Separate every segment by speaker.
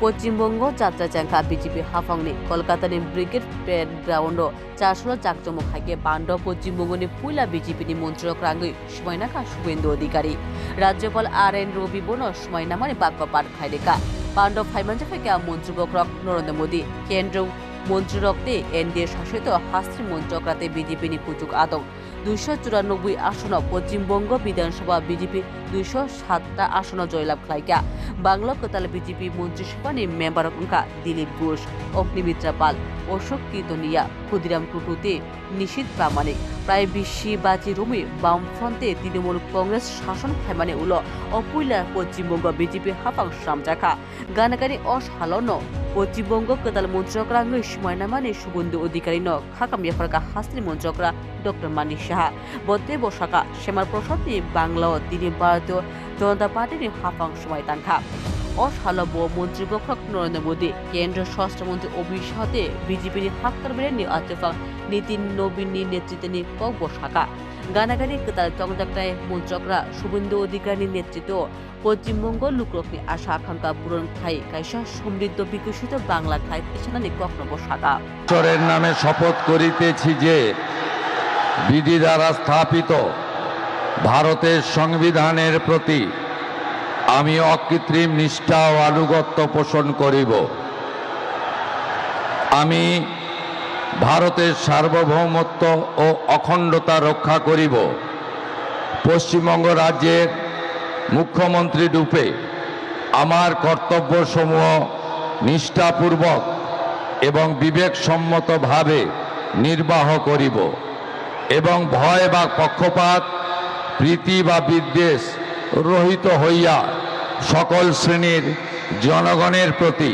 Speaker 1: পশ্চিমবঙ্গ যাত্রা চাঙ্কা BJP হাফাংनि কলকাতাनि brigade parade ग्राउन्डआव चारस'ल जाकजमक हाइके बान्द पश्चिमबंगनि पुइला बिजेपिनि मन्त्रिक राङै समायनाखा Shubhendu अधिकारी राज्यपाल RN रवि बनो समायनामानि बाक्यपाठ खायलेखा बान्द फाइमानजा फाइका मन्त्रिक रक नरेन्द्र मोदी केन्द्र মন্ত্রীরক্তে এনডিএ শাসিত হাস্ত্রী মন্ত্রকরাতে বিজেপিনি কুচুক আদং 294 আসন পশ্চিমবঙ্গ বিধানসভা বিজেপি 207টা আসন জয়লাভ খাইকা বাংলা কোতাল বিজেপি মন্ত্রিসভানি মেম্বার অঙ্কা দিলীপ ঘোষ অগ্নিমিত্রা পাল অশোক কীর্তনিয়া ক্ষুদিরাম টুটুতে নিশীথ প্রামাণিক প্রায় বিশি বাজি রুমি বামফ্রন্টে তৃণমূল কংগ্রেস শাসন ফাইমানে উল অপুইলা পশ্চিমবঙ্গ বিজেপি হাফাং সামজাখা গানাগানি অসালন পশ্চিমবঙ্গ কোতাল মন্ত্রকরা সময়নামানি শুভেন্দু অধিকারী ন খাকামিয়াফারকা হাস্ত্রী মন্ত্রকরা ডক্টর মানিক সাহা বদ্রে বসাকা শ্যামার প্রসাদনি বাংলা তিনি ভারতীয় জনতা পার্টির হাফাং সময় তাঙ্খা অসালব মন্ত্রীবক্ষক নরেন্দ্র মোদী কেন্দ্রীয় স্বরাষ্ট্রমন্ত্রী অমিত শাহতে বিজেপির হাক্কারবেরেনি আত্মফাং নীতিন নবীননি নেতৃত্বে কক বসাকা গানাগানি কোতাল চংজাকটায় মন্ত্রকরা শুভেন্দু অধিকারী নেতৃত্ব পশ্চিমবঙ্গ লোকরকনি আশা আকাঙ্ক্ষা পূরণ খাই কাইসা সমৃদ্ধ বিকশিত বাংলা খাই পেছনানি কখনো বসাকা
Speaker 2: ঈশ্বরের নামে শপথ করিতেছি যে বিধি দ্বারা স্থাপিত ভারতের সংবিধানের প্রতি আমি অকৃত্রিম নিষ্ঠা ও আনুগত্য পোষণ করিব। আমি ভারতের সার্বভৌমত্ব ও অখণ্ডতা রক্ষা করিব। পশ্চিমবঙ্গ রাজ্যের মুখ্যমন্ত্রী রূপে আমার কর্তব্যসমূহ নিষ্ঠাপূর্বক এবং বিবেকসম্মতভাবে নির্বাহ করিব এবং ভয় বা পক্ষপাত প্রীতি বা বিদ্বেষ রহিত হইয়া সকল শ্রেণীর জনগণের প্রতি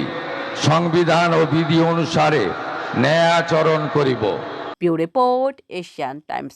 Speaker 2: সংবিধান ও বিধি অনুসারে ন্যায় আচরণ করিব।
Speaker 1: Bureau report Asian Times.